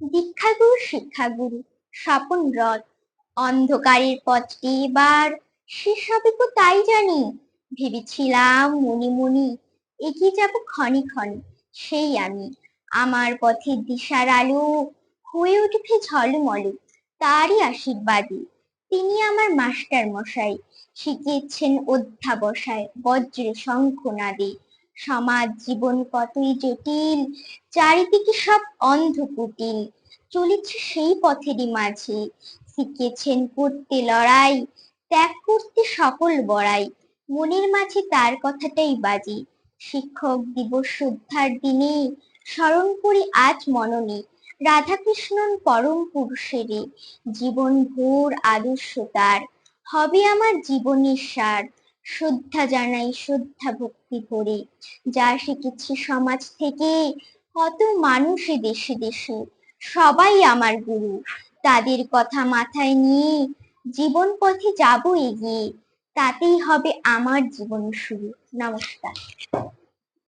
দীক্ষাগুরু শিক্ষাগুরু স্বপন রথ অন্ধকারের পথটি এবার শেষ হবে তো তাই জানি। ভেবেছিলাম মনে মনে এগিয়ে যাব ক্ষণে ক্ষণে, সেই আমি আমার পথের দিশার আলো হয়ে উঠেছে ঝলমল তারই আশীর্বাদে। তিনি আমার মাস্টার মশাই, শিখিয়েছেন অধ্যাবসায় বজ্র শঙ্খনাদে। সমাজ জীবন কতই জটিল, চারিদিকে সব অন্ধকুটিল, চলেছে সেই পথেরই মাঝে। শিখিয়েছেন করতে লড়াই, ত্যাগ করতে সকল বড়াই, মনের মাঝে তার কথাটাই বাজে। শিক্ষক দিবস শ্রদ্ধার দিনে স্মরণ করি আজ মননে রাধাকৃষ্ণন পরম পুরুষেরে। জীবন ভোর আদর্শ তার হবে আমার জীবনের সার। শ্রদ্ধা জানাই শ্রদ্ধা ভক্তি ভরে, যা শিখেছি সমাজ থেকে কত মানুষে দেশে দেশে, সবাই আমার গুরু। তাদের কথা মাথায় নিয়ে জীবন পথে যাব এগিয়ে, তাতেই হবে আমার জীবন শুরু। নমস্কার।